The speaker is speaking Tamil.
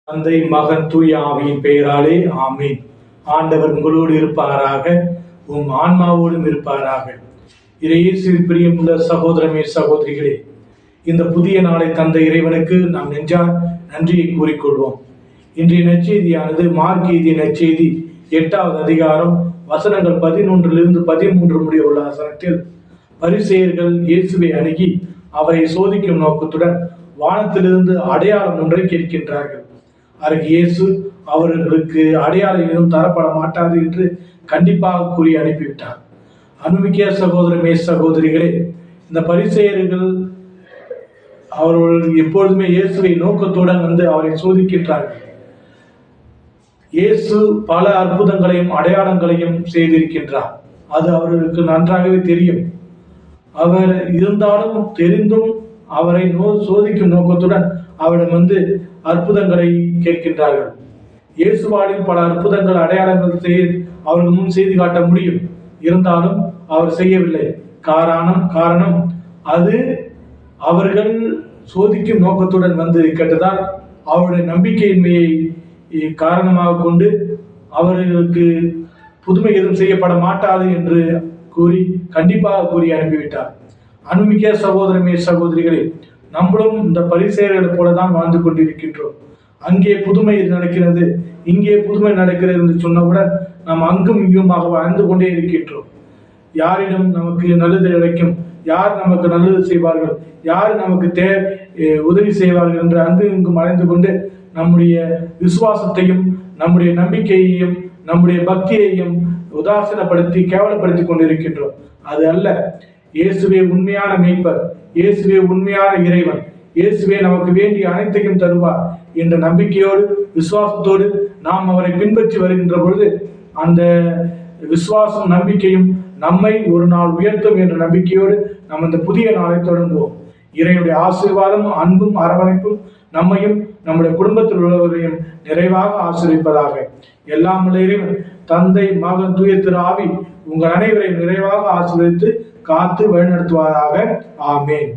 தந்தை மகன் தூய ஆவியின் பெயராலே ஆமீன். ஆண்டவர் உங்களோடு இருப்பாராக, உம் ஆன்மாவோடும் இருப்பாராக. இயேசுவில் பிரியமுள்ள சகோதரமே சகோதரிகளே, இந்த புதிய நாளை தந்த இறைவனுக்கு நாம் நெஞ்சார் நன்றியை கூறிக்கொள்வோம். இன்றைய நற்செய்தியானது மார்க் எழுதிய நற்செய்தி 8வது அதிகாரம் வசனங்கள் 11 13 முடிய உள்ள வசனத்தில் பரிசேயர்கள் இயேசுவை அணுகி அவரை சோதிக்கும் நோக்கத்துடன் வானத்திலிருந்து அடையாளம் ஒன்றை கேட்கின்றார்கள். அதற்கு இயேசு அவர்களுக்கு அடையாளம் எதுவும் தரப்பட மாட்டாது என்று கண்டிப்பாக கூறி அனுப்பிவிட்டார். அன்புமிக்க சகோதரமே சகோதரிகளே, இந்த பரிசேயர்கள் அவர்கள் எப்பொழுதுமே இயேசுவை நோக்கத்துடன் அவரை சோதிக்கின்றார்கள். இயேசு பல அற்புதங்களையும் அடையாளங்களையும் செய்திருக்கின்றார். அது அவர்களுக்கு நன்றாகவே தெரியும். அவர் இருந்தாலும் தெரிந்தும் அவரை சோதிக்கும் நோக்கத்துடன் அவரிடம் அற்புதங்களை கேட்கின்றார்கள். இயேசுவாளில் பல அற்புதங்கள் அடையாளங்கள் அவர்கள் முன் செய்து காட்ட முடியும். இருந்தாலும் அவர் செய்யவில்லை. காரணம் அது அவர்கள் சோதிக்கும் நோக்கத்துடன் கேட்டதால் அவருடைய நம்பிக்கையின்மையை காரணமாக கொண்டு அவர்களுக்கு புதுமை எதுவும் செய்யப்பட மாட்டாது என்று கண்டிப்பாக கூறி அனுப்பிவிட்டார். அன்புமிக்க சகோதரமே சகோதரிகளே, நம்மளும் இந்த பரிசேயர்களை போலதான் வாழ்ந்து கொண்டிருக்கின்றோம். அங்கே புதுமை நடக்கிறது, இங்கே புதுமை நடக்கிறது என்று சொன்னவுடன் நாம் அங்கும் இங்குமாக வாழ்ந்து கொண்டே இருக்கின்றோம். யாரிடம் நமக்கு நல்லது கிடைக்கும், யார் நமக்கு நல்லது செய்வார்கள், யார் நமக்கு உதவி செய்வார்கள் என்று அங்கும் இங்கும் அலைந்து கொண்டு நம்முடைய விசுவாசத்தையும் நம்முடைய நம்பிக்கையையும் நம்முடைய பக்தியையும் உதாசீனப்படுத்தி கேவலப்படுத்தி கொண்டிருக்கின்றோம். அது அல்ல. இயேசுவே உண்மையான மீட்பர், இயேசுவே உண்மையான இறைவன், இயேசுவே நமக்கு வேண்டிய அனைத்தையும் தருவார் என்ற நம்பிக்கையோடு விசுவாசத்தோடு நாம் அவரை பின்பற்றி வருகின்ற பொழுது அந்த விசுவாசம் நம்பிக்கையும் நம்மை ஒரு நாள் உயர்த்தும் என்ற நம்பிக்கையோடு நாம் இந்த புதிய நாளை தொடங்குவோம். இறைவனுடைய ஆசீர்வாதம், அன்பும் அரவணைப்பும் நம்மையும் நம்முடைய குடும்பத்தில் உள்ளவரையும் நிறைவாக ஆசீர்வதிப்பதாக. எல்லாம் உள்ள இறைவன் தந்தை மகன் தூய திரு ஆவி உங்கள் அனைவரையும் நிறைவாக ஆசீர்வதித்து காத்து வழிநடத்துவதாக. ஆமேன்.